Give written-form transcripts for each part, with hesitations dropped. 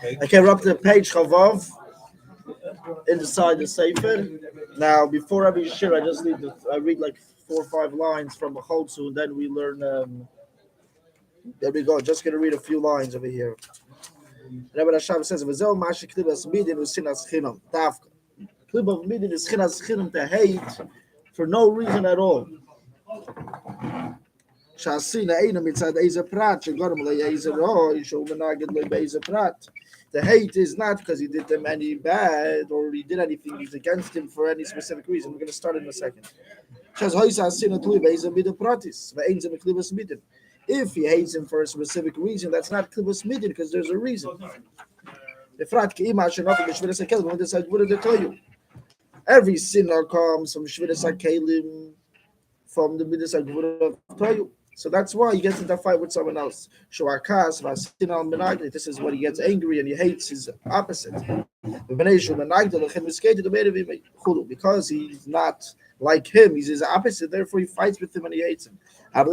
Okay, we're up to page Chavav inside the Sefer. Now, before every shir, I just I read like 4 or 5 lines from a Cholzu, and then we learn. There we go. Just gonna read a few lines over here. Rabbi Rashab says, "V'zel mashi klibas midin usinas chinam tafka." Klib of midin is chinas chinam to hate for no reason at all. Shasina eina mitzad eiza prat shegorim le'eiza ro yishol menaged le'eiza prat. The hate is not because he did them any bad or he did anything. He's against him for any specific reason. We're going to start in a second. If he hates him for a specific reason, that's not klibas midin because there's a reason. What did they tell you? Every sinner comes from Shviras HaKelim, from the Midas HaGvura of Toyu. So that's why he gets into a fight with someone else. This is when he gets angry and he hates his opposite. Because he's not like him, he's his opposite, therefore he fights with him and he hates him. The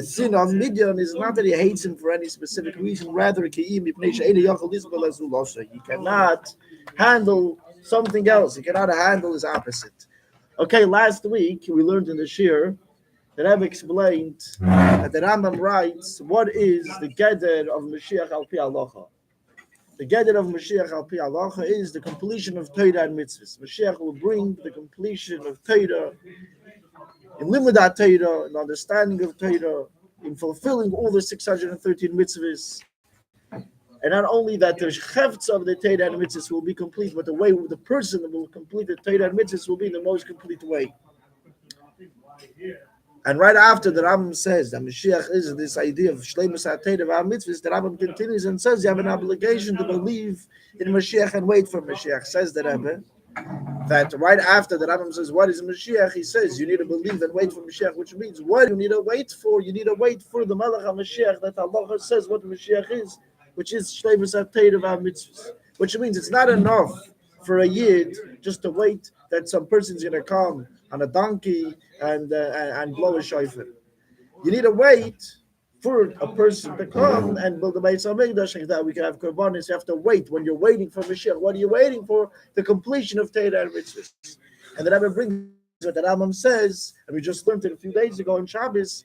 sin of Midian is not that he hates him for any specific reason, rather he cannot handle something else. He cannot handle his opposite. Okay, last week we learned in the Shiur that I've explained that the Rambam writes what is the Geder of Moshiach al Pi Halacha. The Geder of Moshiach al Pi Halacha is the completion of Torah and mitzvahs. Moshiach will bring the completion of Torah, in limudat Torah, in understanding of Torah, in fulfilling all the 613 mitzvahs. And not only that, the chefts of the Torah and mitzvahs will be complete, but the way the person will complete the Torah and mitzvahs will be in the most complete way. And right after the Rambam says that Mashiach is this idea of Shleimus HaTorah v'Mitzvahs, the Rambam continues and says you have an obligation to believe in Mashiach and wait for Mashiach. Says the Rebbe that right after the Rambam says what is Mashiach, he says you need to believe and wait for Mashiach, which means what you need to wait for? You need to wait for the Melech HaMashiach, that Allah says what Mashiach is, which is Shleimus HaTorah v'Mitzvahs. Which means it's not enough for a Yid just to wait that some person's going to come on a donkey and blow a shofar. You need to wait for a person to come and build the Beit HaMikdash, and that we can have korbanos. You have to wait. When you're waiting for Mashiach, what are you waiting for? The completion of Torah and mitzvahs. And the Rebbe brings what the Rambam says, and we just learned it a few days ago in Shabbos.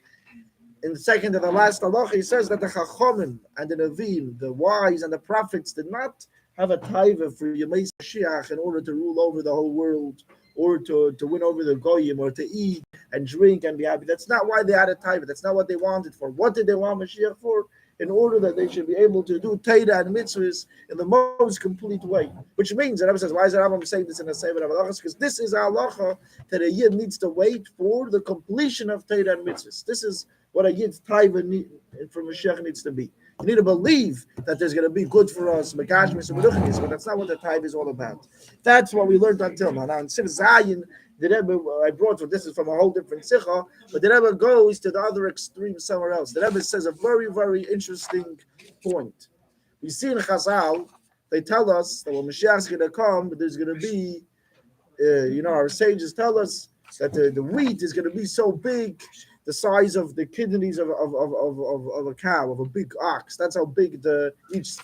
In the second and the last halacha, he says that the Chachomim and the Nevi'im, the wise and the prophets, did not have a taiva for Yemei Mashiach in order to rule over the whole world, or to win over the goyim, or to eat and drink and be happy. That's not why they had a taiva. That's not what they wanted for. What did they want Mashiach for? In order that they should be able to do Torah and mitzvahs in the most complete way. Which means, the Rebbe says, why is the Rambam saying this in the Sefer of Halachas? Because this is halacha that a Yid needs to wait for the completion of Torah and mitzvahs. This is what a Yid's taiva for Mashiach needs to be. You need to believe that there's going to be good for us, Megashmis and Meruchnis, but that's not what the tithe is all about. That's what we learned until now. Now in Sif Zayin, the Rebbe, I brought this is from a whole different Sikha, but the Rebbe goes to the other extreme somewhere else. The Rebbe says a very, very interesting point. We see in Chazal, they tell us that when Mashiach is going to come, there's going to be, our sages tell us that the wheat is going to be so big, the size of the kidneys of a cow, of a big ox. That's how big each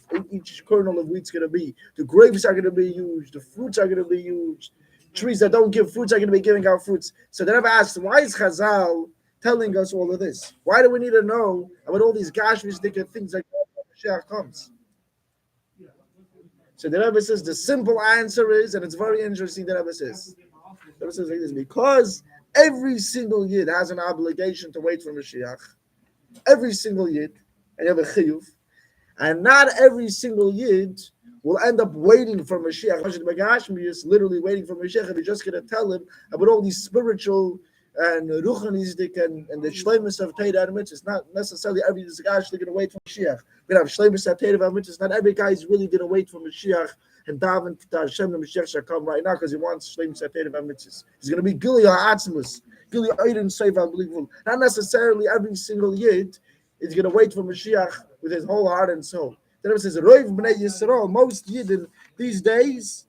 kernel of wheat's going to be. The grapes are going to be huge. The fruits are going to be huge. Trees that don't give fruits are going to be giving out fruits. So they never asked, why is Chazal telling us all of this? Why do we need to know about all these gashmistic things like that when Mashiach comes? So the Rebbe says the simple answer is, and it's very interesting, the Rebbe says like this, because every single Yid has an obligation to wait for Mashiach. Every single Yid, and you have a chiyuv. And not every single Yid will end up waiting for Mashiach. Is literally waiting for Mashiach, and you're just going to tell him about all these spiritual and ruchanistic and the shleimus of Torah and mitzvahs. Not necessarily every guy is going to wait for Mashiach. We have shleimus of Torah and mitzvahs. Not every guy is really going to wait for Mashiach and daven to Hashem the Mashiach shall come right now because he wants shleimus of Torah and mitzvahs. He's going to be gili ha'atzmus, gili oiden seif unbelievable. Not necessarily every single Yid is going to wait for Mashiach with his whole heart and soul. The Rebbe says, Roiv b'nei Yisrael, most Yidden these days,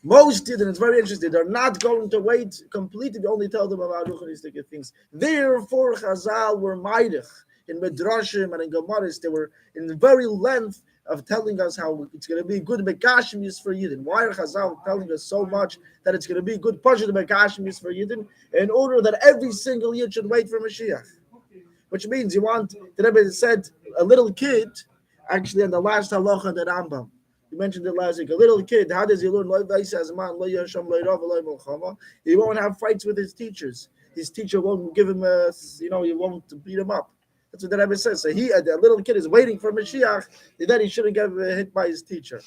most Yidden, it's very interesting, they're not going to wait completely, we only tell them about ruchanistic things. Therefore, Chazal were meidich. in Midrashim and in Gemaras, they were in the very length of telling us how it's going to be good Mekashmis for Yidden. Why are Chazal telling us so much that it's going to be good Pashut Mekashmis for Yidden in order that every single Yid should wait for Mashiach? Which means you want, the Rebbe said, a little kid, actually on the last halacha that Rambam, you mentioned it last week, a little kid, how does he learn? He won't have fights with his teachers. His teacher won't give him he won't beat him up. That's what the Rebbe says. So the little kid is waiting for Mashiach, then he shouldn't get hit by his teacher.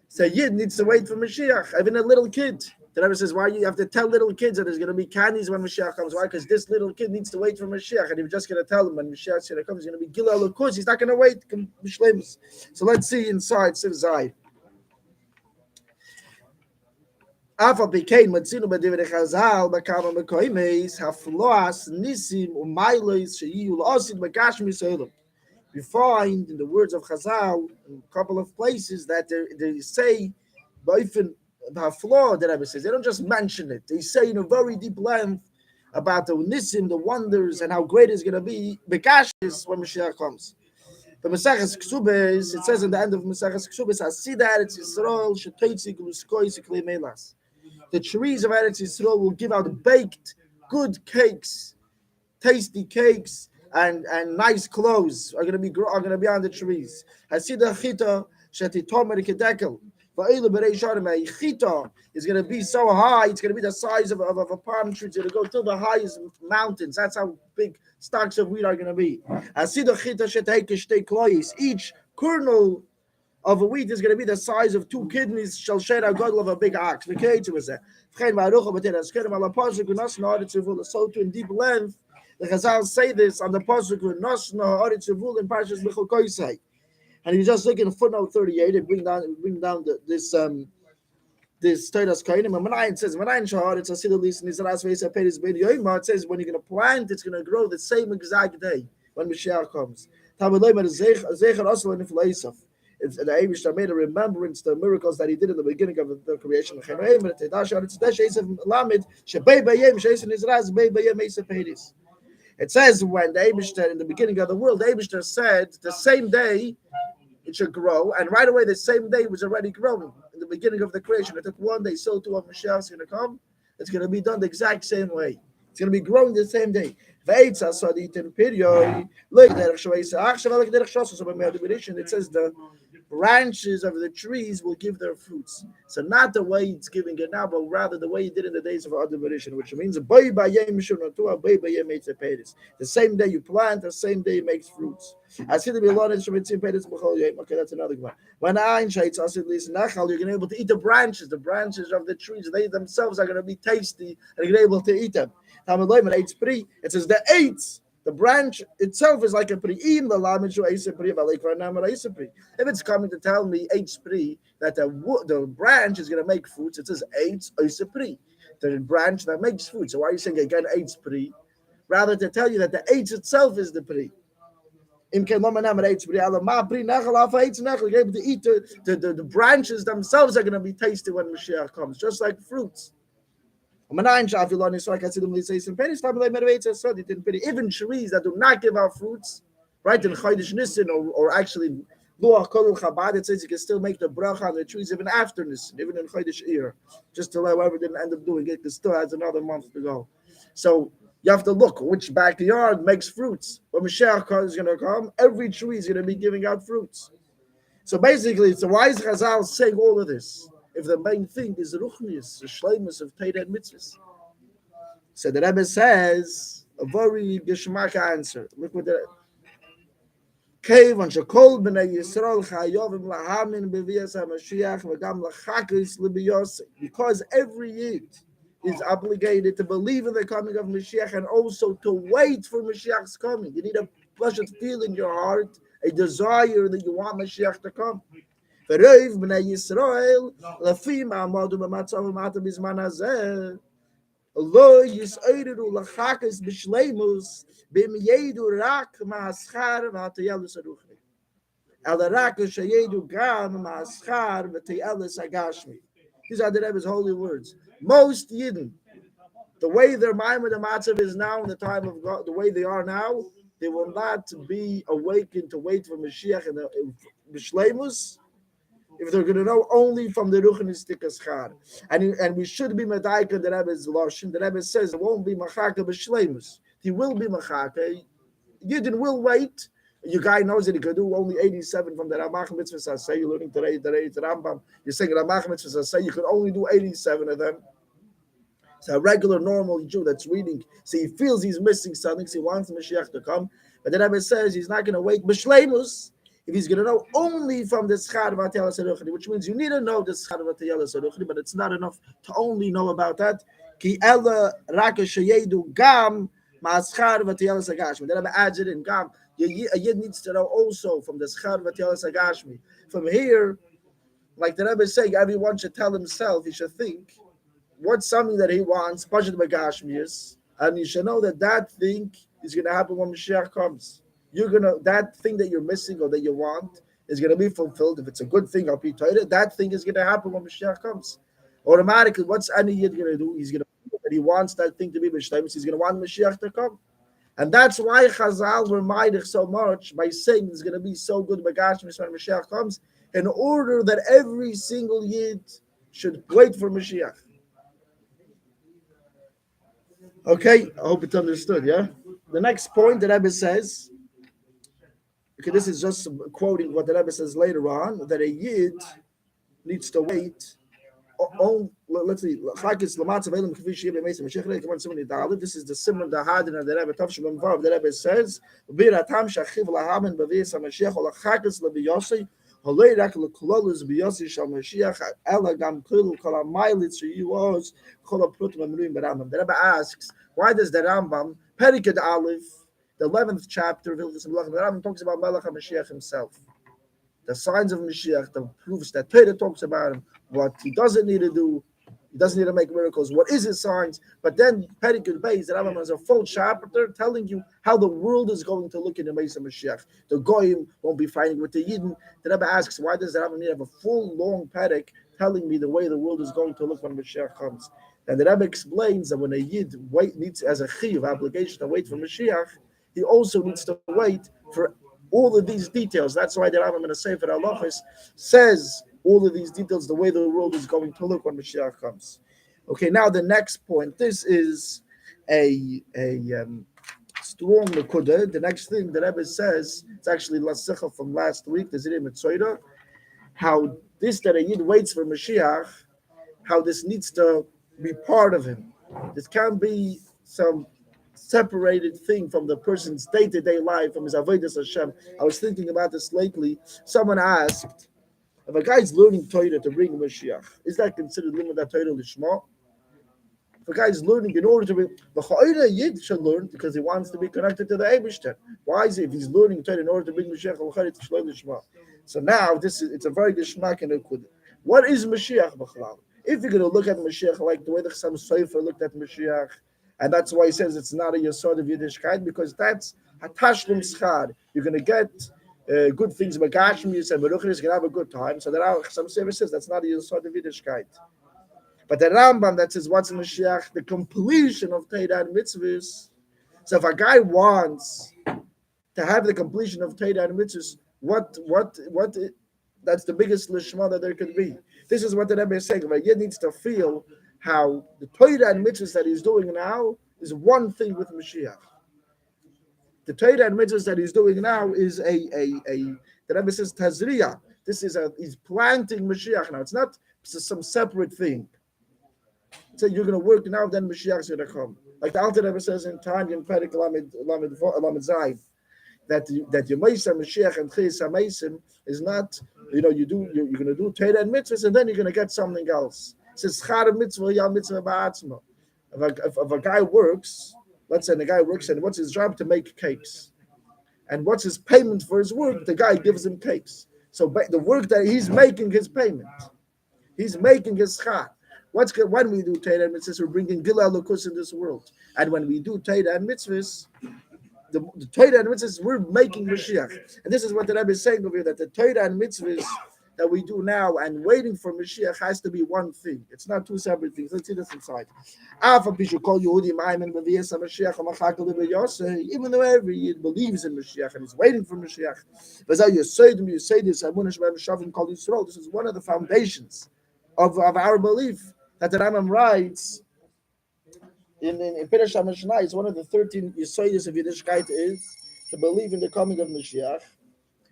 So Yid needs to wait for Mashiach, even a little kid. The Rebbe says, why you have to tell little kids that there's going to be candies when Mashiach comes? Why? Because this little kid needs to wait for Mashiach, and if you're just going to tell him when Mashiach's going to come, he's going to be Gila Lukus. He's not going to wait. So let's see inside Siv Zai. Afa became Matzino Badivid Chazal, Bakama Mekoimes, Hafloas, Nisim, Umailos, Sheyu, Osid, Bakashmi Salem. We find in the words of Chazal, in a couple of places, that they say, Boifin, the flaw that Rebbe says, they don't just mention it. They say in a very deep length about the nisim, the wonders, and how great it's going to be. Bekashis when Mashiach comes. But Maseches Ksubes, it says in the end of Maseches Ksubes, "Asida Eretz Yisrael shetoitzik luskoisik lemelas." The trees of Eretz Yisrael will give out baked, good cakes, tasty cakes, and nice clothes are going to be on the trees. Asida chita shetitomer kedekel. Chita is going to be so high, it's going to be the size of a palm tree. It's going to go to the highest mountains. That's how big stocks of wheat are going to be. Each kernel of a wheat is going to be the size of 2 kidneys, shall share a god of a big ox. So to in deep length, the Chazal say this on the pasuk in Parshas Michal Koisei. And if you just look in footnote 38, it bring down this Toras Kainim. And Manayin says, Manayin Shahar, it's a Siddhalis, and it says when you're going to plant, it's going to grow the same exact day when Mashiach comes. It's the Eibush made a remembrance to the miracles that he did in the beginning of the creation. It says when the Eibush in the beginning of the world, the Eibush said the same day it should grow, and right away the same day was already growing in the beginning of the creation. It took one day, so too when Mashiach is going to come, it's going to be done the exact same way. It's going to be growing the same day. It says the branches of the trees will give their fruits. So not the way it's giving it now, but rather the way it did in the days of Adamiration, which means the same day you plant, the same day it makes fruits. I see the okay, that's another one. When you're going to be able to eat the branches of the trees, they themselves are going to be tasty, and you're able to eat them. It says the eights. The branch itself is like a pri. If it's coming to tell me pri that the branch is going to make fruits, it says pri, the branch that makes fruit. So why are you saying again pri? Rather to tell you that the itself is the pri. You're able to eat the branches themselves are going to be tasty when Mashiach comes, just like fruits. Even trees that do not give out fruits, right? In Chodesh Nisan, or actually Luach Kol Chabad, it says you can still make the bracha on the trees even after Nisan, even in Chodesh Iyar. Just to let whoever didn't end up doing it, because still has another month to go. So you have to look which backyard makes fruits. When Mashiach is going to come, every tree is going to be giving out fruits. So basically, it's a wise Chazal saying all of this. If the main thing is ruchnius, the shleimus of Torah and mitzvahs. So the Rebbe says a very geschmack answer. Look what the Kevan shekol b'nei Yisrael chayovim lahamin b'vias haMashiach v'gam lachakis l'biyosei. Because every Yid is obligated to believe in the coming of Mashiach and also to wait for Mashiach's coming. You need a pleasant feel in your heart, a desire that you want Mashiach to come. ורוב בני ישראל, לפי מעמדו במצב ומטה בזמן הזה, לא יסערו לחכס בשלימוס, בהם ידעו רק מהשכר והטיילס הרוחני. אלא רק שידעו גם מהשכר והטיילס הגשמי. These are the Rebbe's holy words. Most Yidden, the way their mind with the matzav is now in the time of God, the way they are now, they will not be awakened to wait for Mashiach and the Bishleimus if they're going to know only from the Ruchanistic Schar. And we should be Medaika, the Rebbe's Loshin. The Rebbe says it won't be Machaka Bishleimus. He will be Machaka. Yidden will wait. Your guy knows that he could do only 87 from the Ramach Mitzvah Say. You're learning today, it's Rambam. You're saying Ramach Mitzvah Say. You could only do 87 of them. It's a regular, normal Jew that's reading. So he feels he's missing something. So he wants Mashiach to come. But the Rebbe says he's not going to wait B'Shleimus if he's going to know only from the Schar V'Atiyala Saruchni, which means you need to know the Schar V'Atiyala Saruchni, but it's not enough to only know about that. Ki ela raka sheyedu gam ma'aschar V'Atiyala Sagashmi. The Rebbe adds it in gam. A Yid needs to know also from the Schar V'Atiyala Sagashmi. From here, like the Rebbe is saying, everyone should tell himself, he should think, what's something that he wants, Pashut Bagashmius, and you should know that thing is going to happen when Mashiach comes. That thing that you're missing or that you want is going to be fulfilled. If it's a good thing, I'll be Torah, that thing is going to happen when Mashiach comes. Automatically, what's any Yid going to do? He's going to that he wants that thing to be B'Shleimus. He's going to want Mashiach to come. And that's why Chazal were ma'idich so much by saying it's going to be so good Bagashmius when Mashiach comes, in order that every single Yid should wait for Mashiach. Okay, I hope it's understood, yeah? The next point the Rebbe says, okay, this is just quoting what the Rebbe says later on, that a Yid needs to wait. Let's see. This is the Simon the Hadin of the Rebbe Tavshim Vav. The Rebbe says, "Biratam shachiv lahamen b'vis haMashiach olachakis lebiyosi holei rak lekololus biyosi shal Mashiach ela gam kol ha'maylit sheyuos kol ha'prutim ha'menuim b'Rambam." The Rebbe asks, why does the Rambam Periked Aleph, the 11th chapter of Hilchos Melachim, the Rambam talks about Melech HaMashiach himself, the signs of Mashiach, the proofs that Torah talks about him, what he doesn't need to do, he doesn't need to make miracles, what is his signs, but then Periked Beis, the Rambam has a full chapter telling you how the world is going to look in the Meis HaMashiach. The Goyim won't be fighting with the Yidden. The Rebbe asks, why does the Rambam need to have a full, long Perik telling me the way the world is going to look when Mashiach comes? And the Rebbe explains that when a Yid needs, as a Chiyuv obligation to wait for Mashiach, he also needs to wait for all of these details. That's why the Rambam in a Sefer Halachos says all of these details, the way the world is going to look when Mashiach comes. Okay, now the next point. This is a strong nekuda. The next thing the Rebbe says, it's actually Lasicha from last week, the Zidei Mitzvah, how this that a Yid waits for Mashiach, how this needs to be part of him. This can't be some separated thing from the person's day-to-day life, from his avodas Hashem. I was thinking about this lately. Someone asked, if a guy's learning Torah to bring Mashiach, is that considered limud Torah lishma? If a guy's learning in order to bring, the Yid should learn because he wants to be connected to the Eibishter. Why is it if he's learning Torah in order to bring Mashiach lishma? So now it's a very geshmak and a kud. What is Mashiach b'chalal? If you're going to look at Mashiach like the way the Chassam Sofer looked at Mashiach, and that's why he says it's not a Yesod of Yiddishkeit, because that's Hatashlim Schad. You're going to get good things, Bagashmius and Beruchnis, you're going to have a good time. So the Chassam Sofer says that's not a Yesod of Yiddishkeit. But the Rambam that says what's Mashiach, the completion of Torah and mitzvahs. So if a guy wants to have the completion of Torah and mitzvahs, what that's the biggest lishma that there could be. This is what the Rebbe is saying. A Yid needs to feel how the Torah and mitzvahs that he's doing now is one thing with Mashiach. The Torah and mitzvahs that he's doing now is the Rebbe says Tazriya. He's planting Mashiach now. It's not some separate thing. So you're going to work now, then Mashiach's going to come. Like the Alter Rebbe says in Tanya and Perek Lamed Zayin, that your Meisah Mashiach and Chis HaMeisim is not, you're going to do Torah and mitzvahs, and then you're going to get something else. It says Char mitzvah ya mitzvah ba'atzma. If a guy works, let's say the guy works, and what's his job? To make cakes. And what's his payment for his work? The guy gives him cakes. So the work that he's making his payment. He's making his char. When we do Torah and mitzvahs, we're bringing Gila Lukus in this world. And when we do Torah and mitzvahs, the Torah and mitzvahs, we're making Mashiach. And this is what the Rebbe is saying over here, that the Torah and mitzvahs that we do now and waiting for Mashiach has to be one thing. It's not two separate things. Let's see this inside. Even though every Yid believes in Mashiach and is waiting for Mashiach, this is one of the foundations of our belief that the Rambam writes in Pirish HaMishnah. It's one of the 13 Yisoidis of Yiddishkeit is to believe in the coming of Mashiach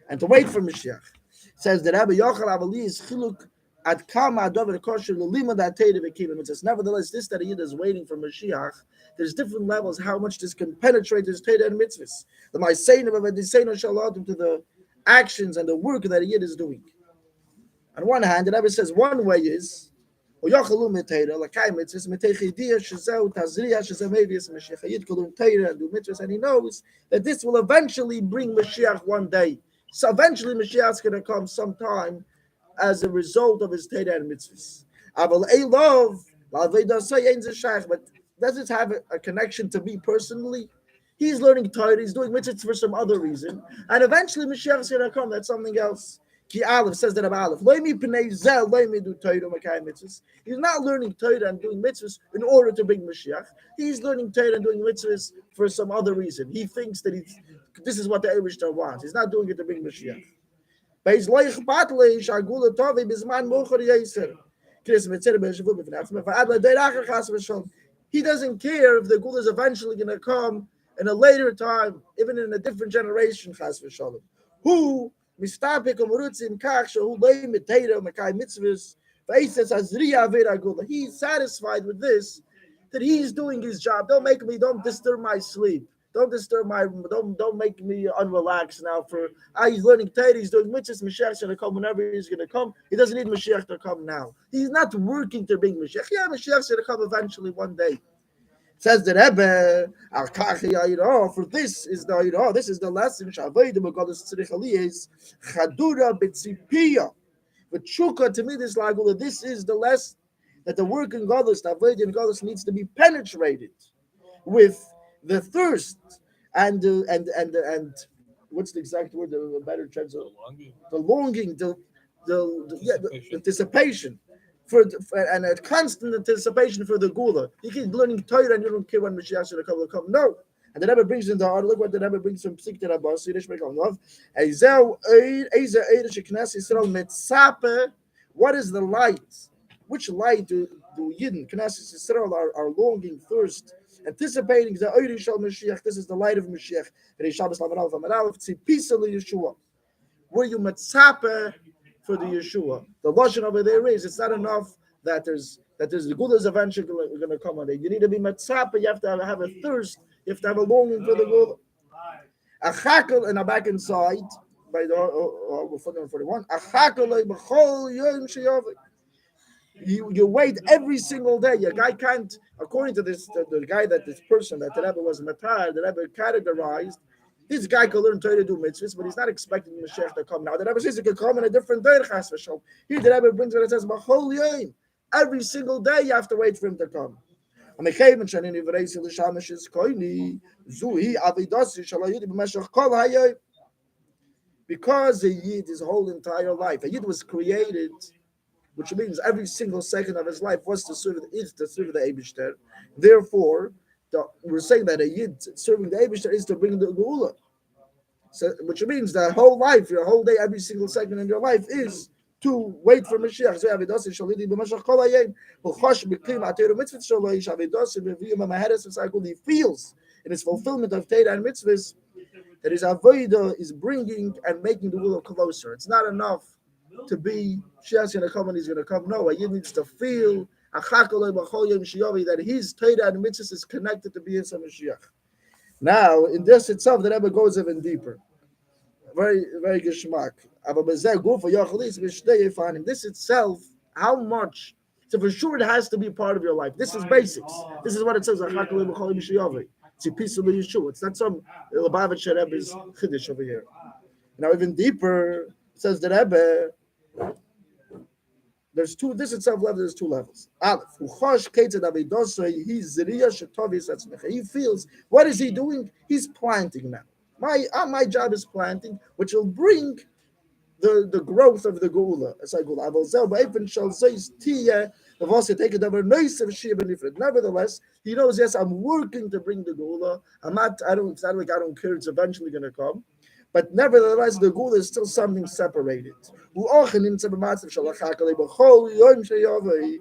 and to wait for Mashiach. It says that Rabbi Yochel Avali is chiluk at kama adover kosher l'lima datei v'kibim. It says nevertheless this that a Yid is waiting for Mashiach. There's different levels how much this can penetrate his Torah and mitzvahs. The ma'aseinu v'vadiseinu shaladim to the actions and the work that a Yid is doing. On one hand, the Rebbe says one way is and do mitzvahs, and he knows that this will eventually bring Mashiach one day. So eventually Mashiach's going to come sometime as a result of his Torah and mitzvahs. But does it have a connection to me personally? He's learning Torah, he's doing mitzvahs for some other reason, and eventually Mashiach is going to come. That's something else. Ki Aleph says that about Aleph. He's not learning Torah and doing mitzvahs in order to bring Mashiach. He's learning Torah and doing mitzvahs for some other reason. He thinks that this is what the Eibishter wants. He's not doing it to bring Mashiach. He doesn't care if the Gula is eventually going to come in a later time, even in a different generation. Who he's satisfied with this, that he's doing his job. Don't disturb my sleep. Don't make me unrelaxed now. He's learning Torah, he's doing mitzvahs. Mashiach is going to come whenever he's going to come. He doesn't need Mashiach to come now. He's not working to bring Mashiach. Yeah, Mashiach is going to come eventually one day. Says the Rebbe, for this is the lesson. But Chukka to me, this is the lesson that the work in Godless, the Avodah in Godless needs to be penetrated with the thirst and what's the exact word? The better translation. The longing, the anticipation. And a constant anticipation for the Gula. You keep learning Torah and you don't care when Mashiach is going to come. No. And the Rebbe brings in the order. Look what the Rebbe brings from Psik to Rabbah. What is the light? Which light do Yidden, Knesset Yisrael, are longing, thirst, anticipating the Eir Shal Mashiach? This is the light of Mashiach. Were you Metzape for the Yeshua? The lashon over there is it's not enough that there's the Gula is eventually going to come on it. You need to be Metzape. You have to have a thirst. You have to have a longing for the Gula. A Hakhel, and I'm back inside by the 41. A Hakhel b'chol yom sheyavik. You wait every single day. A guy can't, according to this, the guy that this person that the Rebbe was matar, the Rebbe categorized. This guy can learn Torah to do mitzvahs, but he's not expecting Mashiach to come now. The Rebbe says he can come in a different day. Here the Rebbe brings it and says, every single day you have to wait for him to come. Because a Yid his whole entire life, a Yid was created, which means every single second of his life is to serve the Eibishter. Therefore, we're saying that a Yid serving the Eibishter is to bring the Geula. So, which means that whole life, your whole day, every single second in your life is to wait for Mashiach. He feels in his fulfillment of Torah and mitzvahs that his avodah is bringing and making the Geula closer. It's not enough to be Mashiach's going to come and he's going to come. No, a Yid needs to feel that his Torah and mitzvahs is connected to being some Mashiach. Now, in this itself, the Rebbe goes even deeper. Very, very geschmack. This itself, how much? So for sure, it has to be part of your life. This is basics. This is what it says. It's a piece of Yeshua. It's not some Lubavitch Rebbe's chiddush over here. Now, even deeper, it says the Rebbe. There's two. This itself level. There's two levels. Aleph. He feels. What is he doing? He's planting now. My job is planting, which will bring the growth of the Geula. It's like Geula. Aval zel ba'efen shal zeis tiyeh. If also take a double nice of Shiur benifred. Nevertheless, he knows, yes, I'm working to bring the Geula. I'm not. I don't. It's not like I don't care. It's eventually going to come. But nevertheless, the Geula is still something separated. U'ochen in tzebematzim shal Hakhel b'chol yom sheyavei.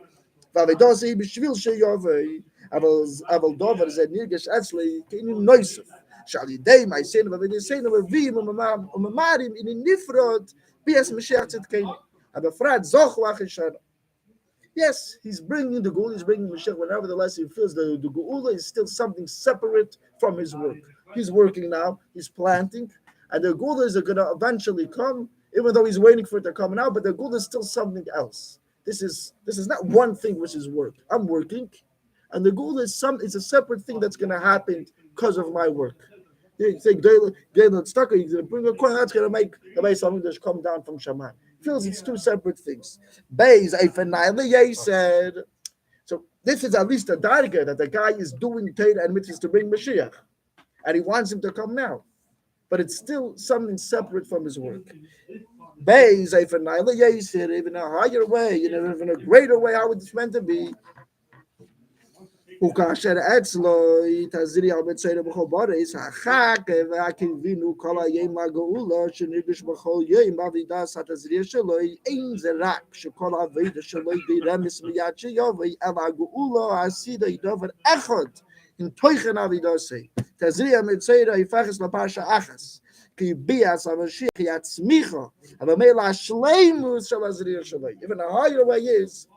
V'avedosi b'shvil sheyavei. Aval dover zed nirgesh etzli k'inu noisef. Shall yidei ma'aseinu v'avedoseinu v'vim u'mamarim in nifrod b'yas Mashiach tzidkeinu. Abefrat zoch la'chishan. Yes, he's bringing the Geula, he's bringing Mashiach, but nevertheless, he feels that the Geula is still something separate from his work. He's working now, he's planting, and the Geula is going to eventually come, even though he's waiting for it to come now, but the Geula is still something else. This is not one thing which is work. I'm working, and the Geula is it's a separate thing that's going to happen because of my work. You think Galen Stucker, he's going to bring a coin, that's going to make something that's come down from Shaman. Feels it's two separate things. Beis said. So this is at least a darga that the guy is doing Torah and mitzvahs to bring Mashiach, and he wants him to come now, but it's still something separate from his work. Beis said, even a higher way, even a greater way, how it's meant to be. וכאשר אצלו תזריע מצויר בכל בורס, החכה והכיוונו כל היום לגאולה שנרגש בכל יום בעבידת התזריע שלו, אין זה רק שכל העבידה שלו ברמז מיד שיובא, אלא הגאולה העשידה היא דבר אחד, עם תוכן עבידתו. תזריע מצויר יפחס לפרשה אחס, כי ביאס המשיח יצמיחה, אבל מילא השלימות של הזריע שלו. Even a higher way is,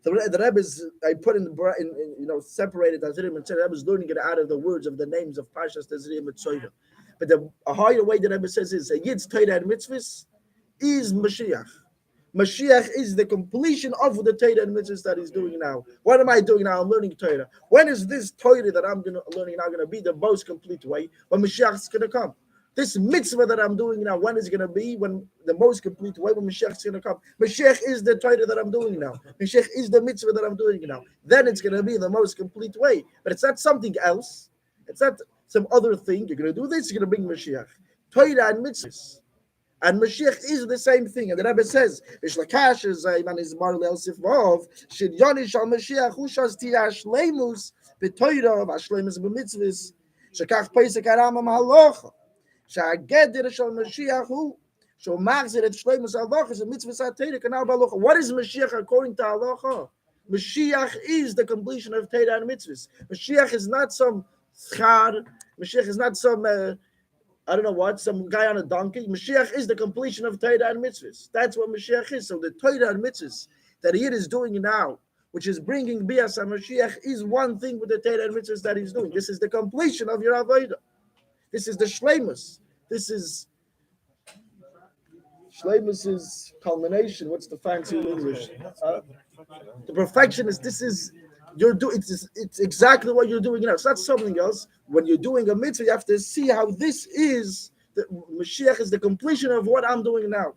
the Rebbe is, I put in separated Tazria Mitzvah. The Rebbe is learning it out of the words of the names of Parshas Tazria Mitzvah. But a higher way the Rebbe says is a Yid's Torah and Mitzvahs is Mashiach. Mashiach is the completion of the Torah and Mitzvahs that he's doing now. What am I doing now? I'm learning Torah. When is this Torah that I'm learning now going to be the most complete way? When Mashiach is going to come. This mitzvah that I'm doing now, when is it going to be? When the most complete way, when Mashiach is going to come. Mashiach is the Torah that I'm doing now. Mashiach is the mitzvah that I'm doing now. Then it's going to be the most complete way. But it's not something else. It's not some other thing. You're going to do this, you're going to bring Mashiach. Torah and mitzvahs. And Mashiach is the same thing. And the Rebbe says, Ishlakash is man is marle el sifvov, Shidyoni shal Mashiach, Hushas tiyash leimus, b'toira, v'ashleimus b'mitzvahs, Shekach pesach aramam halocha. What is Mashiach according to halacha? Mashiach is the completion of Torah and mitzvahs. Mashiach is not some schar. Mashiach is not some some guy on a donkey. Mashiach is the completion of Torah and mitzvahs. That's what Mashiach is. So the Torah and mitzvahs that he is doing now, which is bringing bias and Mashiach, is one thing with the Torah and mitzvahs that he's doing. This is the completion of your avodah. This is the shleimus. This is shleimus is culmination. What's the fancy English? The perfection is. This is It's exactly what you're doing now. It's not something else. When you're doing a mitzvah, you have to see how this is. The Mashiach is the completion of what I'm doing now.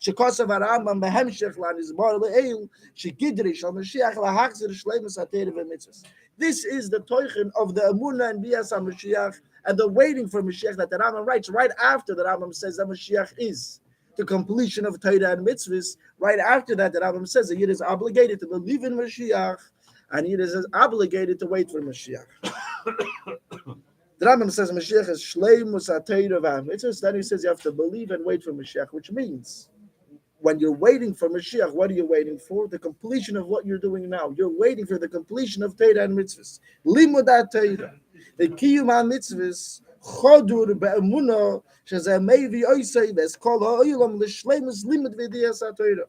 שכוסף הרמב"ם בהמשך לנזמור לעיל, שגידרי של משיח להחזיר שלמות התורה והמצוות. This is the toichen of the Emunah and Bias HaMashiach and the waiting for Mashiach that the Rambam writes right after the Rambam says that Mashiach is the completion of Torah and mitzvahs. Right after that, the Rambam says that Yid is obligated to believe in Mashiach and Yid is obligated to wait for Mashiach. The Rambam says Mashiach is shleimus HaTorah v'hamitzvos. Then he says you have to believe and wait for Mashiach, which means when you're waiting for Mashiach, what are you waiting for? The completion of what you're doing now. You're waiting for the completion of Torah and mitzvahs. Limudat Torah. The kiyum ha-mitzvahs chodur be'emunah shezeh mevi oisei v'eskol ha'olam l'shleimus limud v'diyas ha-Torah.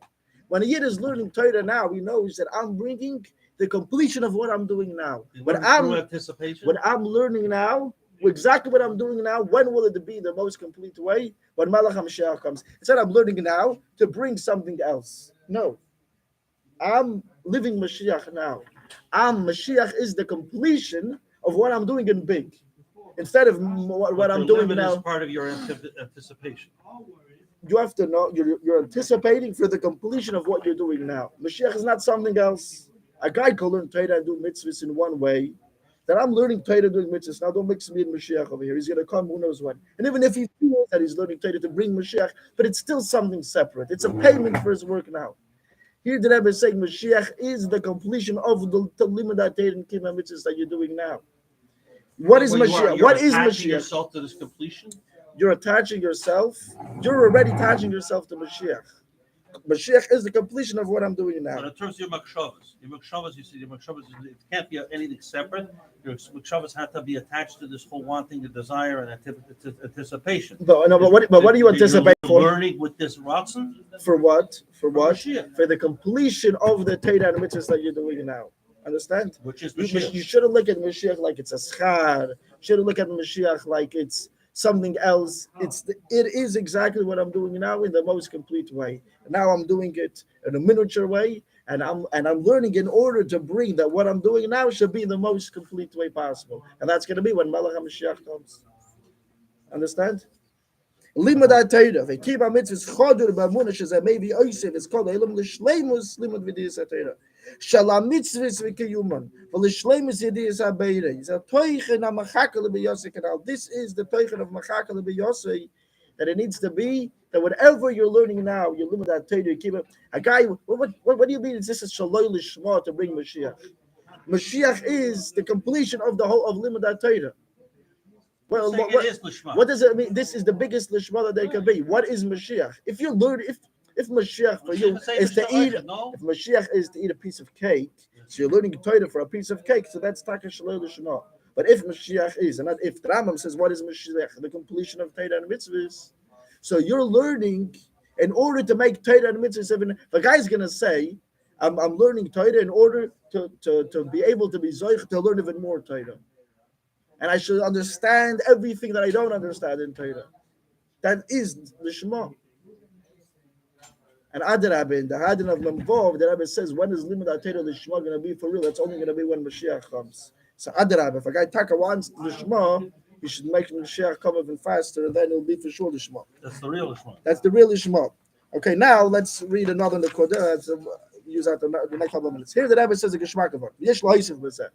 When a Yid is learning Torah now, he knows that I'm bringing the completion of what I'm doing now. What I'm learning now, exactly what I'm doing now, when will it be the most complete way? When Malach HaMashiach comes. Instead, I'm learning now to bring something else. No. I'm living Mashiach now. Mashiach is the completion of what I'm doing in big. Instead of what I'm doing now. Is part of your anticipation. You have to know, you're anticipating for the completion of what you're doing now. Mashiach is not something else. A guy can learn Torah and do mitzvahs in one way. that I'm learning Torah doing mitzvahs. Now don't mix me and Mashiach over here. He's going to come who knows when. And even if he feels that he's learning Torah to bring Mashiach, but it's still something separate. It's a payment for his work now. Here the Rebbe is saying Mashiach is the completion of the limud Torah and Kima mitzvahs that you're doing now. What is Mashiach? What is Mashiach? Yourself to this completion? You're attaching yourself. You're already attaching yourself to Mashiach. Mashiach is the completion of what I'm doing now. But in terms of your makshavas, you see, your makshavas, it can't be anything separate. Your makshavas have to be attached to this whole wanting, the desire, and anticipation. But what do you anticipate for? Learning with this ratzon? For what? For what? Mashiach. For the completion of the Torah and mitzvahs that you're doing now. Understand? Which is You Mashiach. shouldn't look at Mashiach like it's a schar. You shouldn't look at Mashiach like it's something else. It is exactly what I'm doing now in the most complete way. And now I'm doing it in a miniature way, and I'm learning in order to bring that what I'm doing now should be in the most complete way possible. And that's going to be when Melech HaMashiach comes. Understand? Limud HaTorah, v'kiv HaMitzvahs chodur b'amunah shezeh mevi oisef, it's called Elam l'shleimus limud v'diyas HaTorah. Shala mitzvahs v'kiyuman, v'l'shleimus yediyas HaBeirah. It's a toichen ha-Hakhel b'yosei kanal. This is the toichen of Hakhel b'yosei, that it needs to be, that whatever you're learning now, you limud HaTorah, you keep it. A guy, what do you mean? This is shaloi l'shma to bring Mashiach. Mashiach is the completion of the whole of limud HaTorah. Well, what does it mean? This is the biggest lishma that there can be. What is Mashiach? If you learn, if Mashiach for you is to eat, if Mashiach is to eat a piece of cake, so you're learning Torah for a piece of cake, so that's taka shaloi lishma. But if Mashiach is, and not if the Rambam says, what is Mashiach? The completion of Torah and mitzvahs. So you're learning in order to make Torah and mitzvahs. If a guy's gonna say, I'm learning Torah in order to be able to be zoich to learn even more Torah. And I should understand everything that I don't understand in Torah. That is the Shema. And Adarabah, in the Hadin of Memvov, the Rebbe says, when is limud HaTorah the Shema going to be for real? That's only going to be when Mashiach comes. So Adarabah, if a guy Taka wants the Shema, he should make Mashiach come even faster, and then it'll be for sure the Shema. That's the real Shema. That's the real Shema. Okay, now let's read another Nekodah. Use that the next couple of minutes. Here the Rebbe says a Geshmak of it. Yesh L'Haisiv B'Zeh.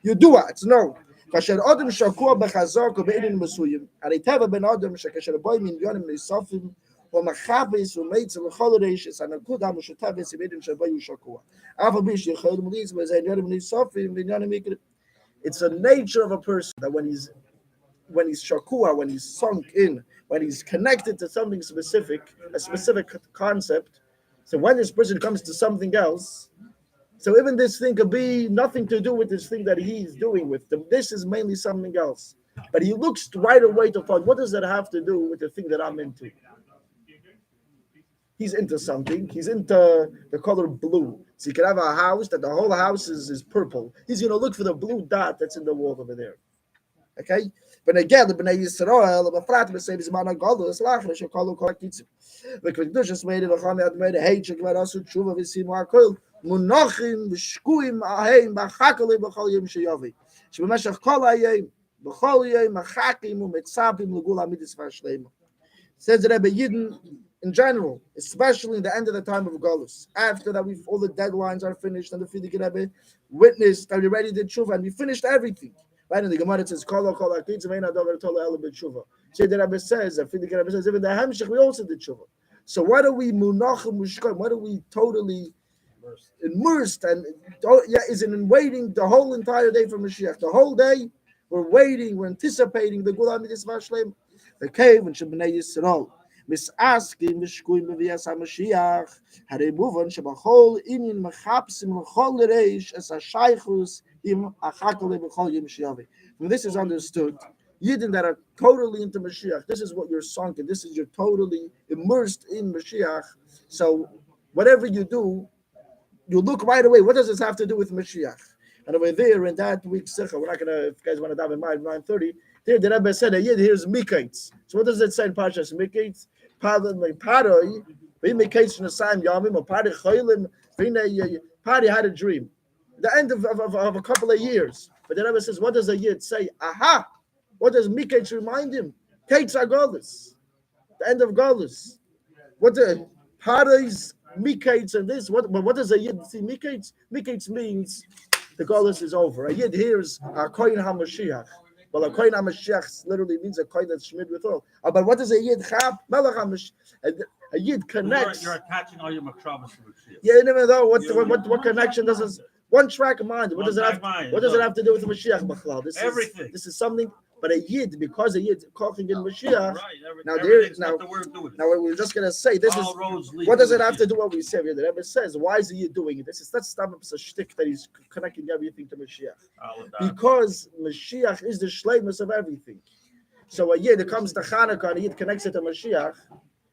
You do it. No. כאשר אדם שקוע בחזק ובעניין מסוים, הרי טבע בן אדם שכאשר בוי מיליונים נוספים, הוא מחפש ומצא לכל רשת, הנקודה המשותפת בעניין שבו הוא שקוע. אף על פי שיכול למליץ בזה עניינים נוספים ועניינים מקרים. It's a nature of a person that when he's shakua, when he's sunk in, when he's connected to something specific, a specific concept, so when this person comes to something else, so even this thing could be nothing to do with this thing that he's doing with them. This is mainly something else. But he looks right away to find, what does that have to do with the thing that I'm into? He's into something. He's into the color blue. So you can have a house that the whole house is purple. He's going to look for the blue dot that's in the wall over there. Okay? But again, the Bnei Yisrael, the Bafrat, the same as Mana Gadol, the Slach, the Shekalo Korakitzim. The Kvedushes made it, the Chami had made a hate, Shekvar Asu Tshuva, Visimu HaKol, Munachim, V'shkuim, Aheim, B'chakali, B'chol Yom Sheyavi. Shebemeshach Kol Hayim, B'chol Yom, Achakim, U'metzapim, L'gul HaMidis V'ashleim. Says the Rebbe Yidden, in general, especially in the end of the time of Golus, after that all the deadlines are finished, and the Frierdiker Rebbe witnessed that we already did Tshuva, and we finished everything. Right in the Gemara it says, "Kol kol akitzim ein adover tola ela b'tshuva." So the Rebbe says, the Frierdiker Rebbe says, even the Hamshich we also did tshuva. So what are we munachim mushkoim? What are we totally immersed and is in waiting the whole entire day for Mashiach? The whole day we're waiting, we're anticipating the Gula Midis Vashleim, the cave and Shebnei Yisrael. Misaskim mishkuim b'vias HaMashiach. Harei muvan shebachol inyan mechapsim l'chol reish es hashaychus im Hakhel b'chol yom sheyavi. When this is understood, Yidden that are totally into Mashiach, this is what you're sunk in. This is you're totally immersed in Mashiach. So whatever you do, you look right away. What does this have to do with Mashiach? And over there in that week's Sikha, we're not gonna, if you guys want to dive in mind, 9:30. There, the Rebbe said, "Yid, here's Mikates." So what does it say in Parshas Mikates? Paroi, Mikates from the same Yamim, or Paroi Cholim. Paroi had a dream. The end of a couple of years. But the Rebbe says, what does a Yid say? Aha! What does Mikates remind him? Kates are Golus. The end of Golus. What the Paroi's Mikates and this? What does a Yid see? Mikates? Mikates means the Golus is over. A Yid hears a Kohen HaMashiach. Well, a Kohen HaMashiach literally means a Kohen that's shmid with oil. But what does a Yid chap? Melech HaMashiach. A Yid connects. You're attaching all your makravas to Mashiach. Yeah, you never know what connection does this. One track mind. What does it have? What does it have to do with the Mashiach? B'chlal? Everything. This is something. But a Yid, because a Yid calling in Mashiach. Right. Now Now we're just gonna say this is. What does it have to do with what we say? The Rebbe says, why is he doing it? This is that's a shtick that he's connecting everything to Mashiach. Because Mashiach is the shleimus of everything. So a Yid comes to Hanukkah and a Yid connects it to Mashiach.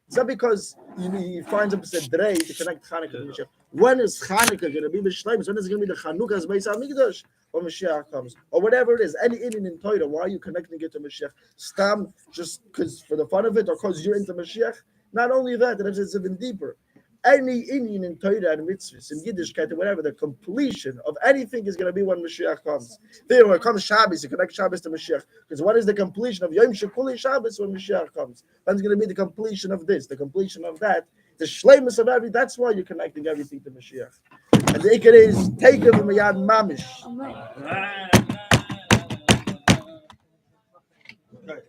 It's not because he finds a drei to connect Hanukkah to Mashiach. When is Hanukkah going to be B'shleimus? When is it going to be the Chanukah's Beis HaMikdash? Or Mashiach comes, or whatever it is, any Indian in Torah, why are you connecting it to Mashiach? Stam, just because for the fun of it, or because you're into Mashiach? Not only that, it's even deeper. Any Indian in Torah and mitzvahs, in Yiddishkeit, and whatever, the completion of anything is going to be when Mashiach comes. Then when it comes Shabbos, you connect Shabbos to Mashiach. Because what is the completion of Yom Shekuli Shabbos when Mashiach comes? When's going to be the completion of this, the completion of that, the shleimus of everything? That's why you're connecting everything to Mashiach. And the ikar is take it from a yad mamish. Okay.